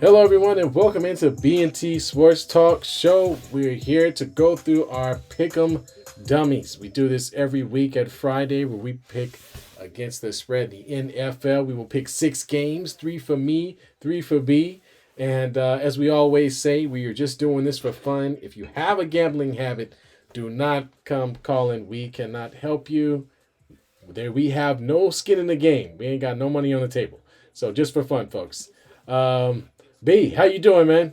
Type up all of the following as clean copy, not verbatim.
Hello, everyone, and welcome into B&T Sports Talk Show. We're here to go through our Pick 'em Dummies. We do this every week at Friday where we pick against the spread, the NFL. We will pick 6 games, 3 for me, 3 for B. And as we always say, we are just doing this for fun. If you have a gambling habit, do not come calling. We cannot help you. There, we have no skin in the game. We ain't got no money on the table. So just for fun, folks. Um, B, how you doing, man?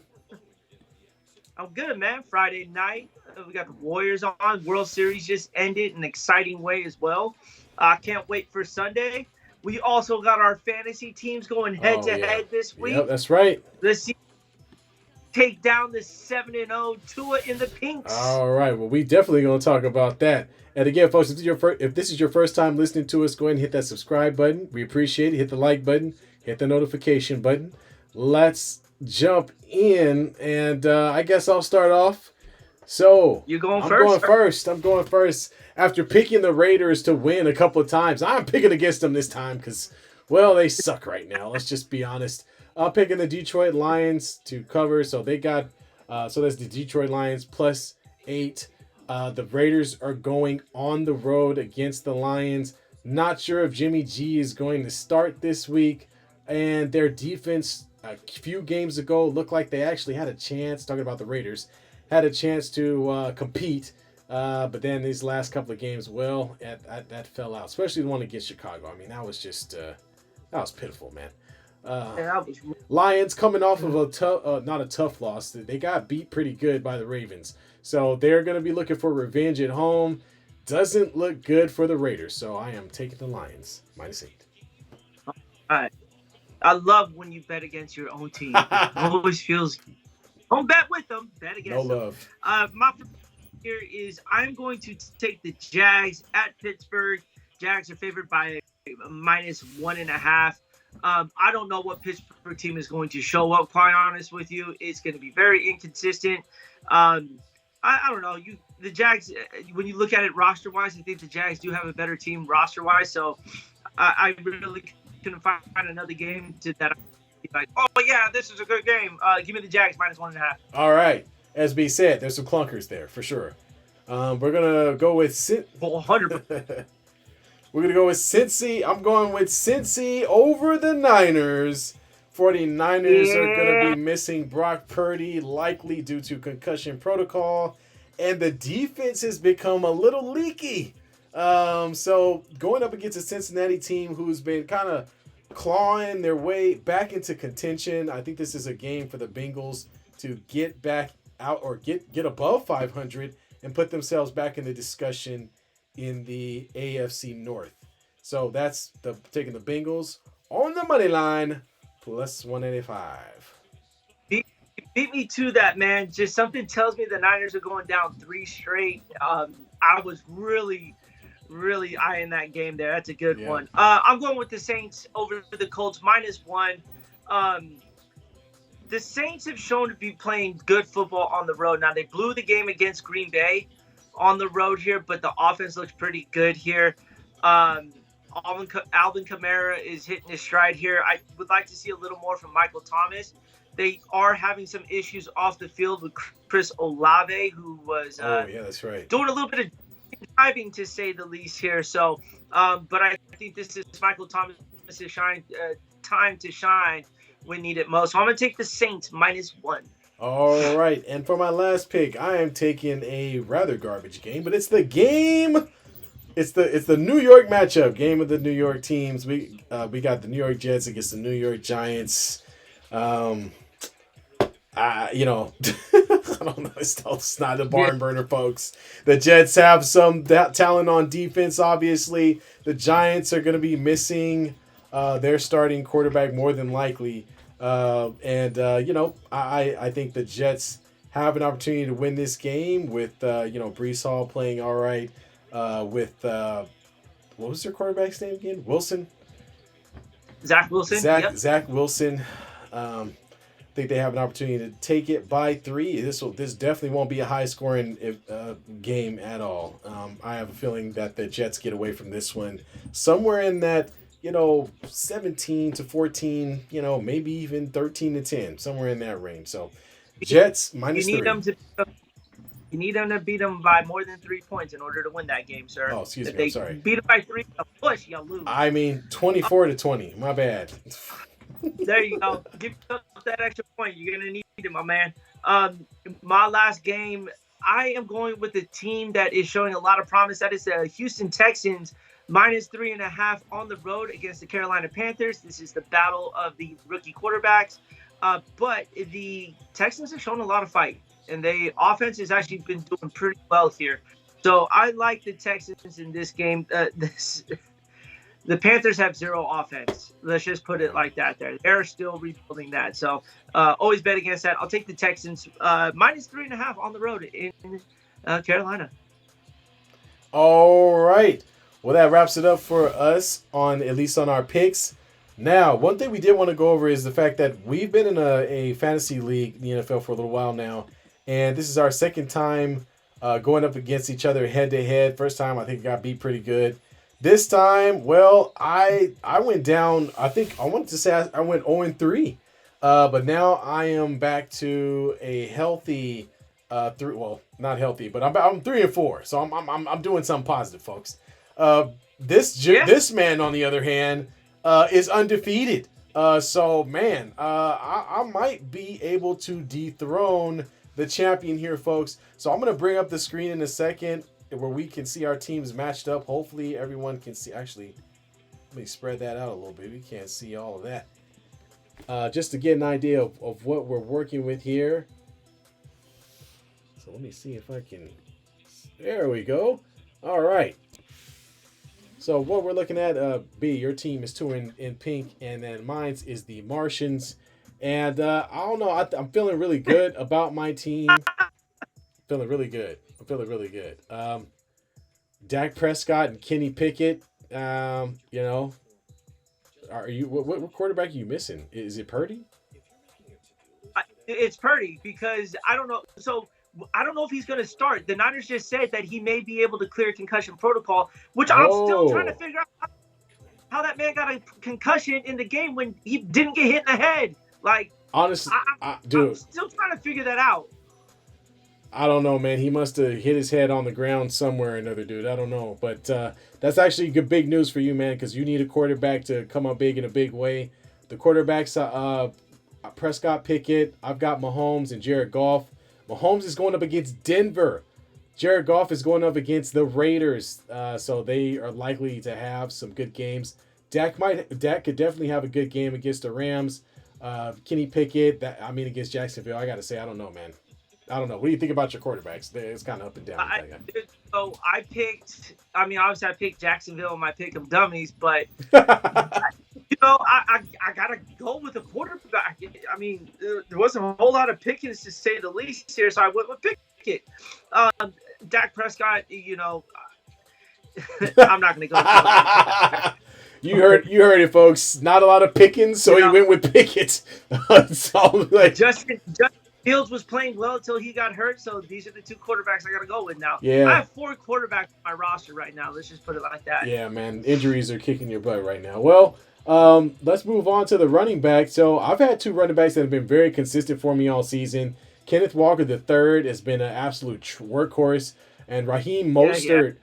I'm good, man. Friday night, we got the Warriors on. World Series just ended in an exciting way as well. I can't wait for Sunday. We also got our fantasy teams going head Oh to yeah, head this yep, week. that's right. Let's see take down the 7-0 Tua in the Pinks. All right, well, we definitely gonna talk about that. And again, folks, if this is your first time listening to us, go ahead and hit that subscribe button. We appreciate it. Hit the like button. Hit the notification button. Let's jump in, and I guess I'll start off. So You going I'm going first? first. I'm going first. After picking the Raiders to win a couple of times, I'm picking against them this time because, well, they suck right now. Let's just be honest. I'm picking the Detroit Lions to cover. So they got, so that's the Detroit Lions +8. The Raiders are going on the road against the Lions. Not sure if Jimmy G is going to start this week. And their defense, a few games ago, looked like they actually had a chance. Talking about the Raiders, had a chance to compete. But then these last couple of games, well, that fell out. Especially the one against Chicago. I mean, that was just that was pitiful, man. Uh, And I was Lions coming off of a tough, not a tough loss. They got beat pretty good by the Ravens, so they're going to be looking for revenge at home. Doesn't look good for the Raiders, so I am taking the Lions -8. all right. I love when you bet against your own team. It always feels don't bet with them, bet No against them. love. My first here is I'm going to take the Jags at Pittsburgh. Jags are favored by -1.5. I don't know what Pittsburgh team is going to show up. Quite honest with you, it's going to be very inconsistent. Um, I don't know. The Jags. When you look at it roster wise, I think the Jags do have a better team roster wise. So I really couldn't find another game to that. I'd be like, oh yeah, this is a good game. Give me the Jags -1.5. All right, as B said, there's some clunkers there for sure. We're gonna go with 100. We're going to go with Cincy. I'm going with Cincy over the Niners. 49ers are going to Yeah. be missing Brock Purdy, likely due to concussion protocol. And the defense has become a little leaky. So going up against a Cincinnati team who's been kind of clawing their way back into contention, I think this is a game for the Bengals to get back out or get above 500 and put themselves back in the discussion in the AFC North. So that's taking the Bengals on the money line +185. Beat, beat me to that, man. Just something tells me the Niners are going down three straight. I was really eyeing that game there. That's a good Yeah. one. I'm going with the Saints over the Colts -1. Um, the Saints have shown to be playing good football on the road. Now they blew the game against Green Bay on the road here, but the offense looks pretty good here. Um, Alvin Kamara is hitting his stride here. I would like to see a little more from Michael Thomas. They are having some issues off the field with Chris Olave, who was Oh, yeah, that's right. doing a little bit of driving to say the least here. So, but I think this is Michael Thomas' time to shine when needed most. So I'm going to take the Saints -1. All right, and for my last pick, I am taking a rather garbage game, but it's the game. It's the New York matchup, game of the New York teams. We got the New York Jets against the New York Giants. Um, I don't know. It's not a Yeah. barn burner, folks. The Jets have some talent on defense. Obviously, the Giants are going to be missing their starting quarterback more than likely. I think the Jets have an opportunity to win this game with Brees Hall playing all right. With what was their quarterback's name again? Wilson. Zach Wilson. Zach Yep. Zach Wilson. I think they have an opportunity to take it by 3. This definitely won't be a high scoring game at all. I have a feeling that the Jets get away from this one somewhere in that 17-14, maybe even 13-10, somewhere in that range. So Jets You minus need three. them to you need them to beat them by more than 3 points in order to win that game, sir. Oh, excuse If me. I'm they sorry. beat them by three, you push, you lose. I mean, 24-20. My bad. There you go. Give yourself that extra point. You're gonna need it, my man. My last game, I am going with a team that is showing a lot of promise. That is the Houston Texans minus 3.5 on the road against the Carolina Panthers. This is the battle of the rookie quarterbacks. But the Texans have shown a lot of fight, and the offense has actually been doing pretty well here. So I like the Texans in this game. The Panthers have zero offense. Let's just put it like that. They're still rebuilding that. So always bet against that. I'll take the Texans minus 3.5 on the road in Carolina. All right. Well, that wraps it up for us at least on our picks. Now, one thing we did want to go over is the fact that we've been in a fantasy league in the NFL for a little while now, and this is our second time going up against each other head to head. First time, I think, got beat pretty good. This time, well, I went down. I think I wanted to say I went 0-3, but now I am back to a healthy three. Well, not healthy, but I'm 3-4, so I'm doing something positive, folks. This man, on the other hand, is undefeated. So man, I might be able to dethrone the champion here, folks. So I'm gonna bring up the screen in a second where we can see our teams matched up. Hopefully everyone can see. Actually, let me spread that out a little bit. We can't see all of that. Just to get an idea of what we're working with here. So let me see if I can. There we go. All right. So what we're looking at, B, your team is 2 in pink, and then mine's is the Martians. And I don't know, I'm feeling really good about my team. Feeling really good. I'm feeling really good. Dak Prescott and Kenny Pickett. Are you what quarterback are you missing? Is it Purdy? It's Purdy because I don't know. So I don't know if he's going to start. The Niners just said that he may be able to clear concussion protocol, which I'm still trying to figure out how that man got a concussion in the game when he didn't get hit in the head. Like, honestly, dude, I'm still trying to figure that out. I don't know, man. He must have hit his head on the ground somewhere or another, dude. I don't know. But that's actually good, big news for you, man, because you need a quarterback to come up big in a big way. The quarterbacks, Prescott, Pickett. I've got Mahomes and Jared Goff. Mahomes is going up against Denver. Jared Goff is going up against the Raiders. So they are likely to have some good games. Dak could definitely have a good game against the Rams. Kenny Pickett, against Jacksonville. I got to say, I don't know, man. I don't know. What do you think about your quarterbacks? It's kind of up and down. Obviously I picked Jacksonville in my Pick Em Dummies, but I gotta go with a quarterback. I mean, there wasn't a whole lot of pickings to say the least here, so I went with Pickett. Dak Prescott, I'm not gonna go. You heard it, folks. Not a lot of pickings, so he went with Pickett. So, Justin Fields was playing well until he got hurt, so these are the two quarterbacks I got to go with now. Yeah. I have 4 quarterbacks on my roster right now. Let's just put it like that. Yeah, man. Injuries are kicking your butt right now. Well, let's move on to the running back. So I've had 2 running backs that have been very consistent for me all season. Kenneth Walker III has been an absolute workhorse, and Raheem Mostert,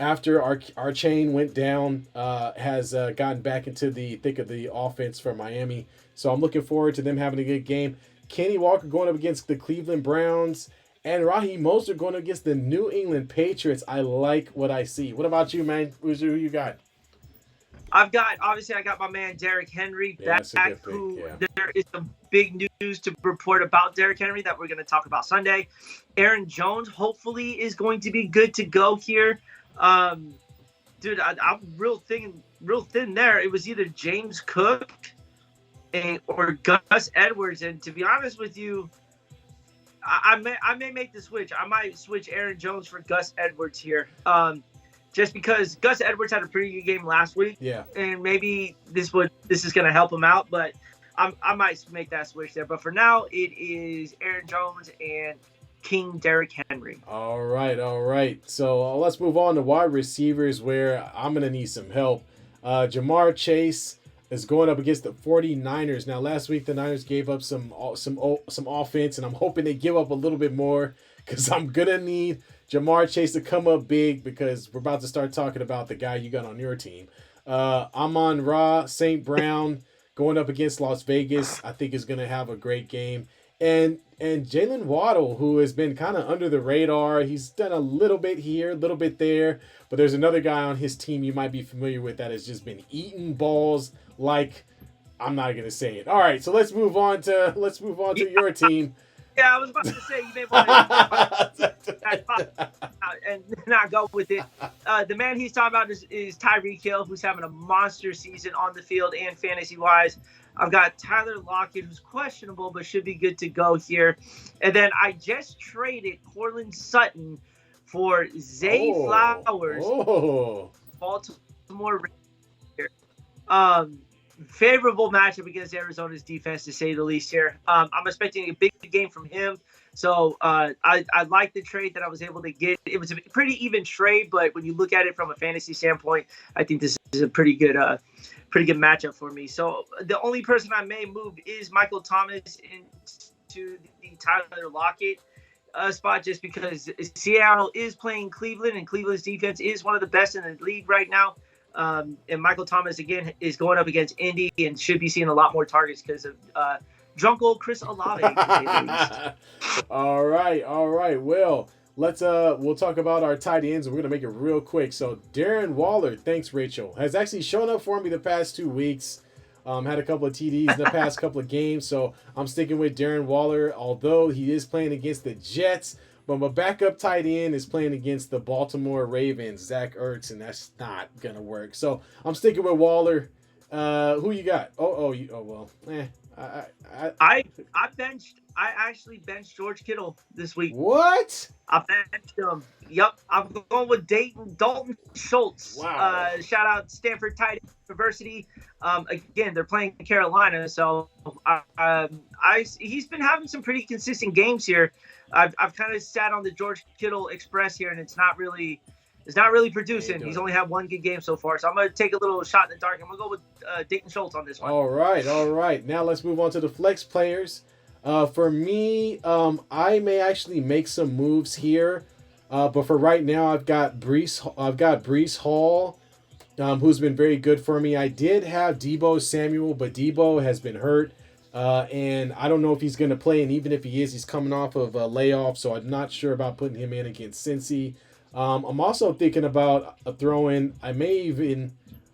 after our chain went down, has gotten back into the thick of the offense for Miami. So I'm looking forward to them having a good game. Kenny Walker going up against the Cleveland Browns, and Raheem Mostert going up against the New England Patriots. I like what I see. What about you, man? Who you got? I got my man Derrick Henry back. There is some big news to report about Derrick Henry that we're going to talk about Sunday. Aaron Jones hopefully is going to be good to go here. Dude, I'm real thin there. It was either James Cook or Gus Edwards, and to be honest with you, I may make the switch. I might switch Aaron Jones for Gus Edwards here, just because Gus Edwards had a pretty good game last week. Yeah, and maybe this is going to help him out. But I might make that switch there. But for now, it is Aaron Jones and King Derrick Henry. All right. So let's move on to wide receivers, where I'm going to need some help. Jamar Chase is going up against the 49ers. Now, last week the Niners gave up some offense, and I'm hoping they give up a little bit more because I'm gonna need Jamar Chase to come up big because we're about to start talking about the guy you got on your team. Amon-Ra St. Brown going up against Las Vegas, I think is gonna have a great game. And Jalen Waddle, who has been kind of under the radar, he's done a little bit here, a little bit there, but there's another guy on his team you might be familiar with that has just been eating balls like I'm not gonna say it. All right, so let's move on to your team. Yeah, I was about to say you may want to and not go with it. The man he's talking about is Tyreek Hill, who's having a monster season on the field and fantasy wise. I've got Tyler Lockett, who's questionable but should be good to go here. And then I just traded Cortland Sutton for Zay Flowers. Baltimore Raiders. Favorable matchup against Arizona's defense, to say the least here. I'm expecting a big game from him. So I like the trade that I was able to get. It was a pretty even trade, but when you look at it from a fantasy standpoint, I think this is a pretty good matchup for me. So the only person I may move is Michael Thomas into the Tyler Lockett spot, just because Seattle is playing Cleveland, and Cleveland's defense is one of the best in the league right now. And Michael Thomas, again, is going up against Indy and should be seeing a lot more targets because of drunk old Chris Olave, to say the least. All right. Well, we'll talk about our tight ends, and we're gonna make it real quick. So Darren Waller, thanks Rachel, has actually shown up for me the past 2 weeks. Had a couple of TDs in the past couple of games, so I'm sticking with Darren Waller, although he is playing against the Jets. But my backup tight end is playing against the Baltimore Ravens, Zach Ertz, and that's not gonna work. So I'm sticking with Waller. Who you got? I actually benched George Kittle this week. What? I benched him. Yep, I'm going with Dalton Schultz. Wow. Shout out Stanford Tight End University. Again, they're playing Carolina, so he's been having some pretty consistent games here. I've kind of sat on the George Kittle Express here, and it's not really producing. He's only had one good game so far, so I'm going to take a little shot in the dark. I'm going to go with Dayton Schultz on this one. All right. Now let's move on to the flex players. For me, I may actually make some moves here, but for right now, I've got Breece Hall, who's been very good for me. I did have Deebo Samuel, but Deebo has been hurt. And I don't know if he's going to play, and even if he is, he's coming off of a layoff, so I'm not sure about putting him in against Cincy. I'm also thinking about throwing. I may even.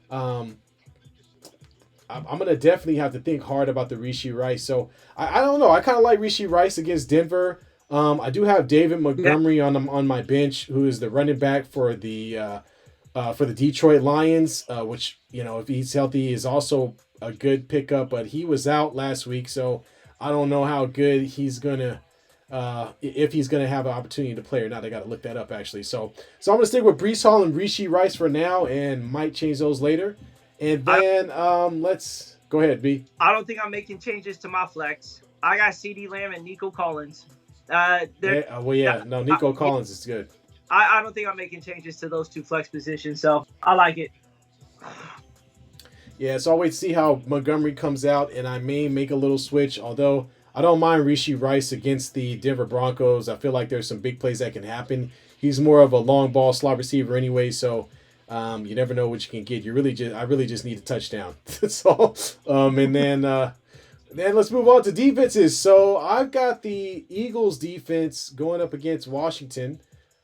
I'm going to definitely have to think hard about the Rishi Rice. So I don't know. I kind of like Rishi Rice against Denver. I do have David Montgomery on my bench, who is the running back for the Detroit Lions, which, if he's healthy, is also a good pickup, but he was out last week, so I don't know how good he's gonna if he's gonna have an opportunity to play or not. I gotta look that up actually. So I'm gonna stick with Breece Hall and Rishi Rice for now, and might change those later. And then let's go ahead, B. I don't think I'm making changes to my flex. I got CeeDee Lamb and Nico Collins. Nico Collins is good. I don't think I'm making changes to those two flex positions, so I like it. Yeah, so I'll wait to see how Montgomery comes out, and I may make a little switch, although I don't mind Rishi Rice against the Denver Broncos. I feel like there's some big plays that can happen. He's more of a long ball slot receiver anyway, so you never know what you can get. I really just need a touchdown. So, and then let's move on to defenses. So I've got the Eagles defense going up against Washington.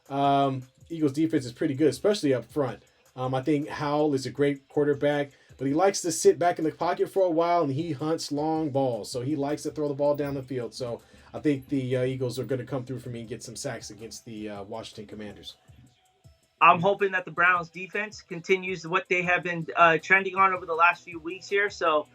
Eagles defense is pretty good, especially up front. I think Howell is a great quarterback, but he likes to sit back in the pocket for a while, and he hunts long balls. So he likes to throw the ball down the field. So I think the Eagles are going to come through for me and get some sacks against the Washington Commanders. I'm hoping that the Browns defense continues what they have been trending on over the last few weeks here. So,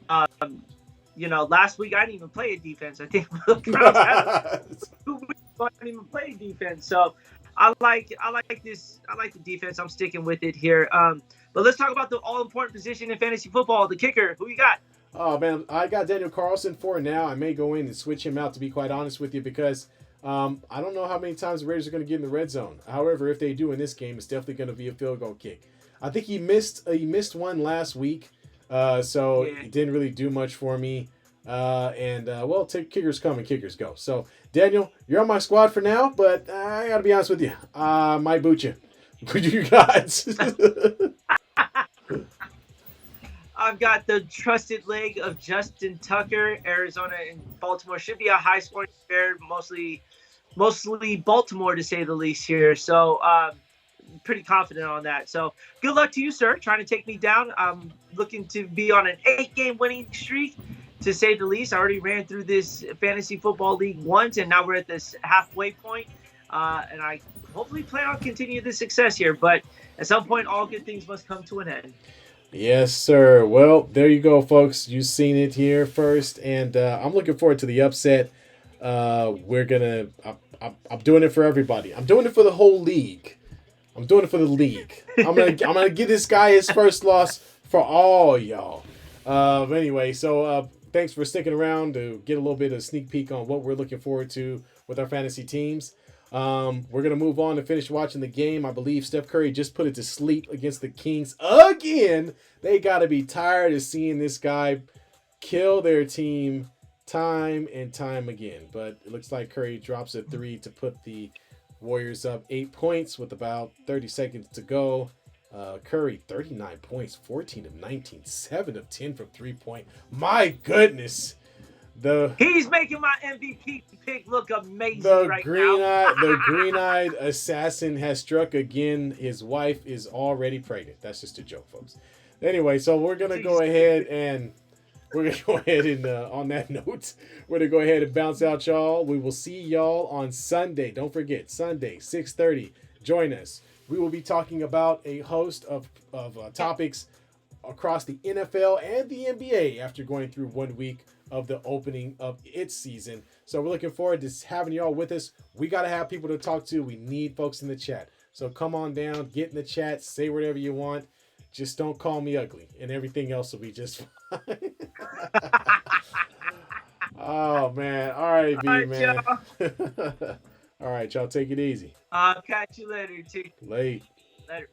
last week I didn't even play a defense. I think the Browns had 2 weeks I didn't even play defense. So I like the defense. I'm sticking with it here. But let's talk about the all-important position in fantasy football, the kicker. Who you got? Oh, man, I got Daniel Carlson for now. I may go in and switch him out, to be quite honest with you, because I don't know how many times the Raiders are going to get in the red zone. However, if they do in this game, it's definitely going to be a field goal kick. I think he missed one last week, so Yeah. it didn't really do much for me. Well, take kickers come and kickers go. So Daniel, you're on my squad for now, but I gotta be honest with you, I might boot you. Who do you got? I've got the trusted leg of Justin Tucker. Arizona and Baltimore should be a high scoring affair, mostly Baltimore to say the least here. So pretty confident on that. So good luck to you, sir. Trying to take me down. I'm looking to be on an 8-game winning streak, to say the least. I already ran through this fantasy football league once, and now we're at this halfway point. And I hopefully plan on continuing the success here. But at some point, all good things must come to an end. Yes, sir. Well, there you go, folks. You've seen it here first, and I'm looking forward to the upset. We're gonna. I'm doing it for everybody. I'm doing it for the whole league. I'm doing it for the league. I'm gonna give this guy his first loss for all y'all. Anyway, so thanks for sticking around to get a little bit of sneak peek on what we're looking forward to with our fantasy teams. We're gonna move on to finish watching the game. I believe Steph Curry just put it to sleep against the Kings again. They gotta be tired of seeing this guy kill their team time and time again. But it looks like Curry drops a three to put the Warriors up 8 points with about 30 seconds to go. Curry, 39 points, 14 of 19, 7 of 10 from 3-point. My goodness. He's making my MVP pick look amazing The right green now. the green-eyed assassin has struck again. His wife is already pregnant. That's just a joke, folks. Anyway, so we're gonna go ahead and on that note, we're gonna go ahead and bounce out, y'all. We will see y'all on Sunday. Don't forget, Sunday, 6:30. Join us. We will be talking about a host of topics across the NFL and the NBA after going through 1 week of the opening of its season. So we're looking forward to having y'all with us. We got to have people to talk to. We need folks in the chat. So come on down, get in the chat, say whatever you want. Just don't call me ugly, and everything else will be just fine. Oh, man. All right, All B, right, man. y'all. All right, y'all take it easy. I'll catch you later, T. Late. Later.